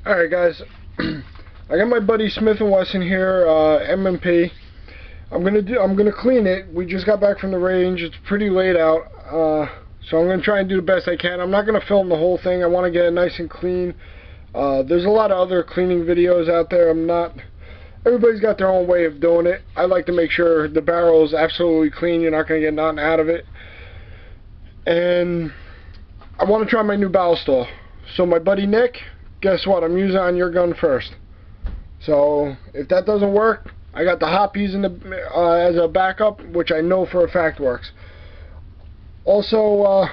Alright guys, I got my buddy Smith & Wesson here, M&P. I'm gonna clean it. We just got back from the range. It's pretty late out, so I'm gonna try and do the best I can. I'm not gonna film the whole thing. I want to get it nice and clean. There's a lot of other cleaning videos out there. Everybody's got their own way of doing it. I like to make sure the barrel is absolutely clean. You're not gonna get nothing out of it. And I want to try my new barrel stall. So my buddy Nick, guess what? I'm using on your gun first. So if that doesn't work, I got the Hoppies in the as a backup, which I know for a fact works. Also,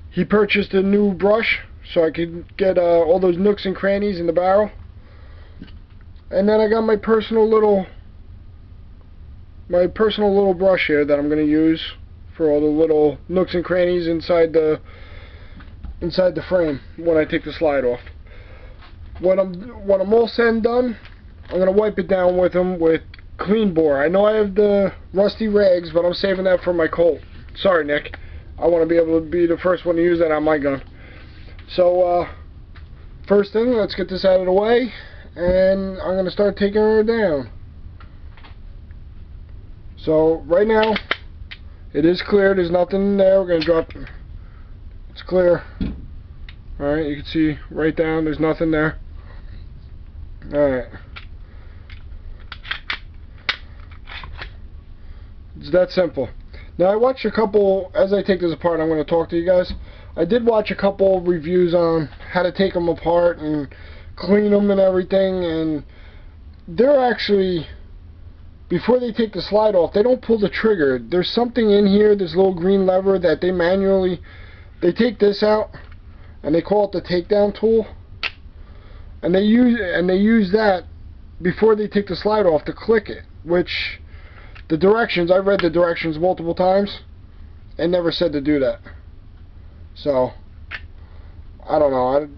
he purchased a new brush so I could get all those nooks and crannies in the barrel. And then I got my personal little brush here that I'm going to use for all the little nooks and crannies inside the frame when I take the slide off. When I'm all said and done, I'm gonna wipe it down with clean bore. I know I have the rusty rags, but I'm saving that for my Colt. Sorry, Nick. I want to be able to be the first one to use that on my gun. So first thing, let's get this out of the way, and I'm gonna start taking her down. So right now, it is clear. There's nothing in there. We're gonna drop. It's clear. Alright, you can see right down, there's nothing there. Alright. It's that simple. Now I watched a couple, as I take this apart, I'm going to talk to you guys. I did watch a couple reviews on how to take them apart and clean them and everything, and they're actually, before they take the slide off, they don't pull the trigger. There's something in here, this little green lever that they take this out, and they call it the takedown tool, and they use that before they take the slide off to click it, which the directions, I've read the directions multiple times and never said to do that. So I don't know,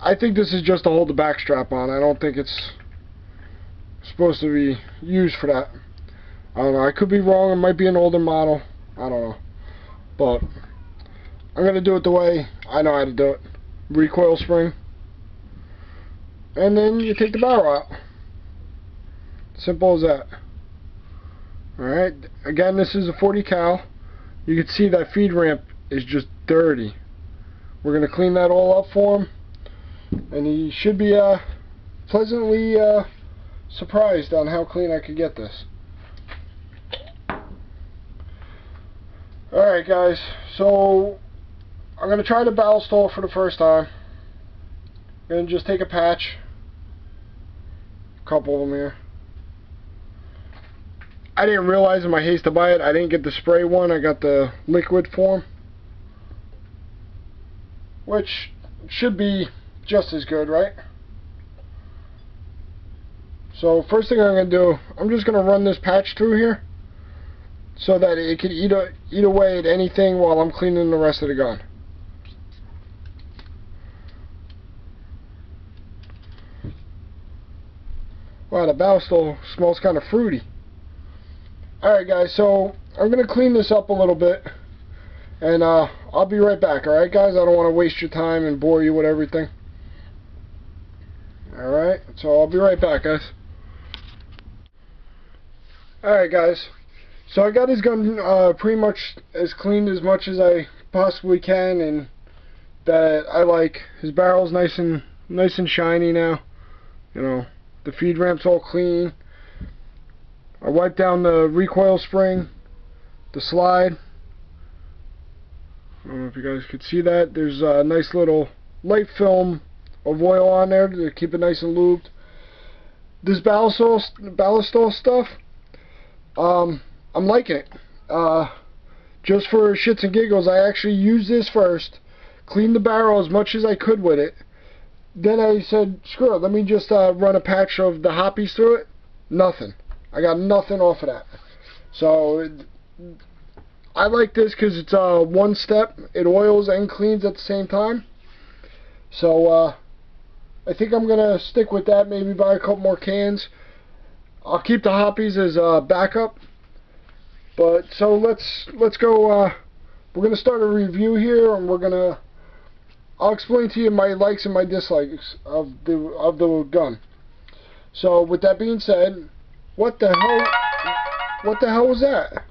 I think this is just to hold the back strap on. I don't think it's supposed to be used for that. I don't know, I could be wrong. It might be an older model, I don't know, but I'm going to do it the way I know how to do it. Recoil spring. And then you take the barrel out. Simple as that. Alright. Again, this is a .40 cal. You can see that feed ramp is just dirty. We're going to clean that all up for him. And he should be pleasantly surprised on how clean I could get this. Alright guys, so I'm going to try the barrel stall for the first time. I'm going to just take a patch. A couple of them here. I didn't realize in my haste to buy it, I didn't get the spray one. I got the liquid form, which should be just as good, right? So first thing I'm going to do, I'm just going to run this patch through here so that it can eat away at anything while I'm cleaning the rest of the gun. Wow, the barrel stall smells kind of fruity. Alright guys, so I'm going to clean this up a little bit, and I'll be right back. Alright guys, I don't want to waste your time and bore you with everything. Alright, so I'll be right back guys. Alright guys, so I got his gun pretty much as cleaned as much as I possibly can, and that I like. His barrel's nice and shiny now. You know, the feed ramp's all clean. I wiped down the recoil spring, the slide. I don't know if you guys could see that. There's a nice little light film of oil on there to keep it nice and lubed. This ballast stall stuff, I'm liking it. Just for shits and giggles, I actually used this first, cleaned the barrel as much as I could with it. Then I said, screw it, let me just run a patch of the Hoppies through it. Nothing. I got nothing off of that. So I like this because it's one step. It oils and cleans at the same time. So I think I'm going to stick with that, maybe buy a couple more cans. I'll keep the Hoppies as backup. But so let's go. We're going to start a review here, and we're going to I'll explain to you my likes and my dislikes of the gun. So with that being said, what the hell was that?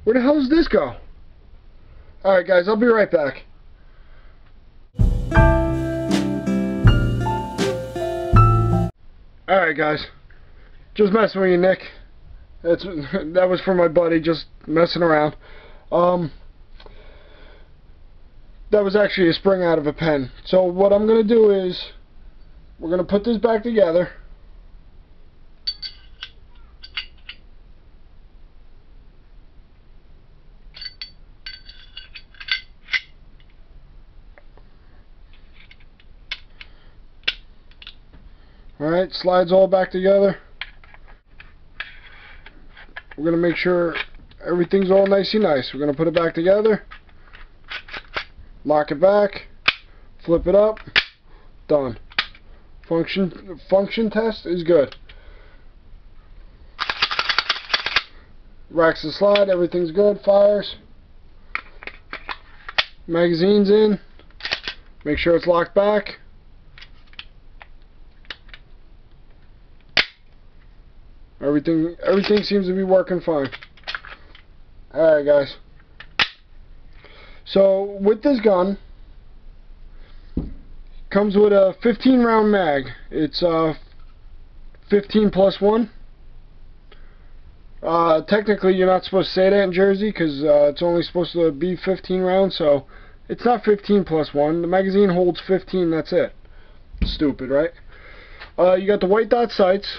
Where the hell does this go? Alright guys, I'll be right back. Alright guys, just messing with you, Nick. That was for my buddy, just messing around. That was actually a spring out of a pen. So what I'm going to do is, we're going to put this back together. Alright, slides all back together. We're going to make sure everything's all nicey nice. We're going to put it back together. Lock it back. Flip it up. Done. Function test is good. Racks the slide. Everything's good. Fires. Magazine's in. Make sure it's locked back. Everything seems to be working fine. Alright guys. So with this gun, comes with a 15 round mag. It's 15 plus 1. Technically you're not supposed to say that in Jersey because it's only supposed to be 15 rounds, so it's not 15 plus 1. The magazine holds 15, that's it. Stupid, right? You got the white dot sights,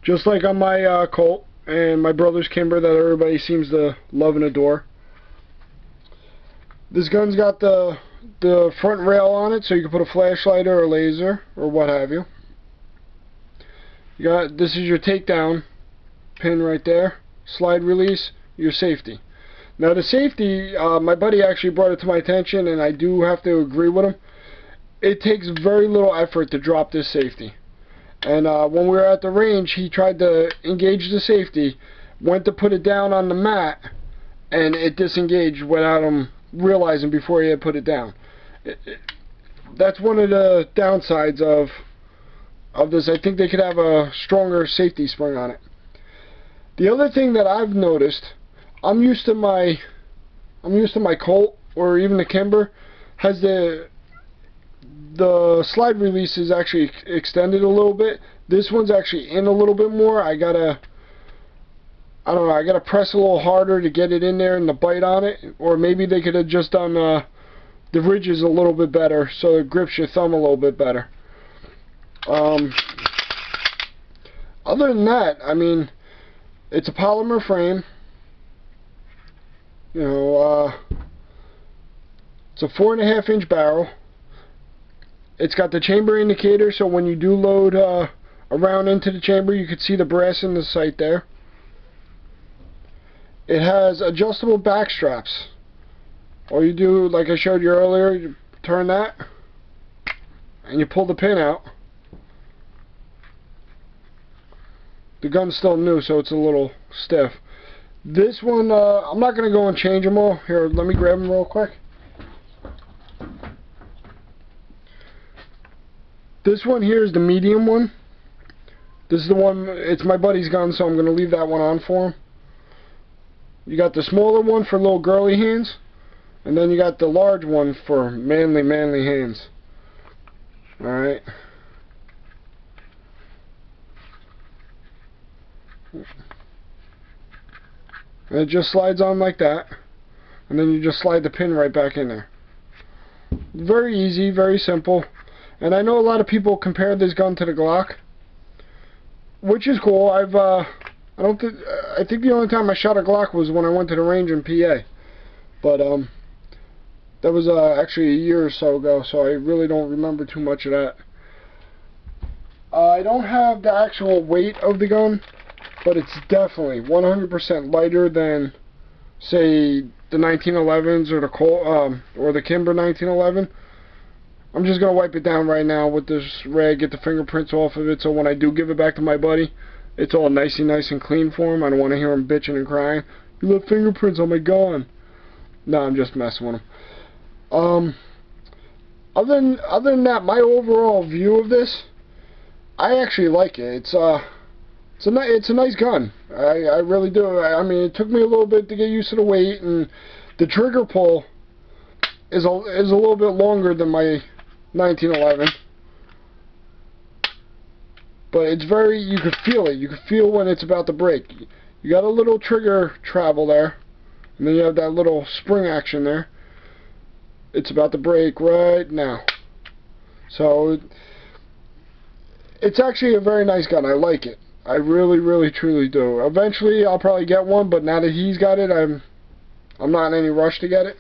just like on my Colt and my brother's Kimber that everybody seems to love and adore. This gun's got the front rail on it, so you can put a flashlight or a laser or what have you. This is your takedown pin right there. Slide release, your safety. Now the safety, my buddy actually brought it to my attention, and I do have to agree with him. It takes very little effort to drop this safety. And when we were at the range, he tried to engage the safety, went to put it down on the mat, and it disengaged without him realizing before he had put it down. That's one of the downsides of this. I think they could have a stronger safety spring on it. The other thing that I've noticed, I'm used to my Colt or even the Kimber has the slide release is actually extended a little bit. This one's actually in a little bit more. I gotta press a little harder to get it in there and the bite on it, or maybe they could have just done the ridges a little bit better so it grips your thumb a little bit better. Other than that, I mean, it's a polymer frame. You know, it's a 4.5 inch barrel. It's got the chamber indicator, so when you do load a round into the chamber, you can see the brass in the sight there. It has adjustable back straps. All you do, like I showed you earlier, you turn that and you pull the pin out. The gun's still new, so it's a little stiff. This one, I'm not going to go and change them all. Here, let me grab them real quick. This one here is the medium one. This is the one, it's my buddy's gun, so I'm going to leave that one on for him. You got the smaller one for little girly hands, and then you got the large one for manly hands. Alright. And it just slides on like that, and then you just slide the pin right back in there. Very easy, very simple. And I know a lot of people compare this gun to the Glock, which is cool. I think the only time I shot a Glock was when I went to the range in PA. But that was actually a year or so ago, so I really don't remember too much of that. I don't have the actual weight of the gun, but it's definitely 100% lighter than, say, the 1911s or the Colt, or the Kimber 1911. I'm just going to wipe it down right now with this rag, get the fingerprints off of it, so when I do give it back to my buddy, it's all nice and clean for him. I don't want to hear him bitching and crying. You left fingerprints on my gun. No, I'm just messing with him. Other than that, my overall view of this, I actually like it. It's a nice gun. I really do. I mean, it took me a little bit to get used to the weight, and the trigger pull is a little bit longer than my 1911. But it's very, you can feel it. You can feel when it's about to break. You got a little trigger travel there, and then you have that little spring action there. It's about to break right now. So it's actually a very nice gun. I like it. I really, really, truly do. Eventually, I'll probably get one, but now that he's got it, I'm not in any rush to get it.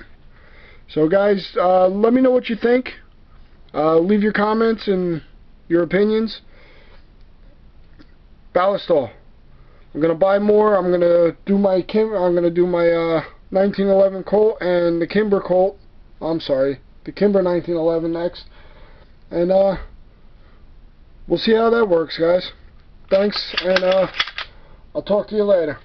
So, guys, let me know what you think. Leave your comments and your opinions. Ballistol. I'm gonna buy more. I'm gonna do my 1911 Colt and the Kimber Colt. I'm sorry, the Kimber 1911 next, and we'll see how that works, guys. Thanks, and I'll talk to you later.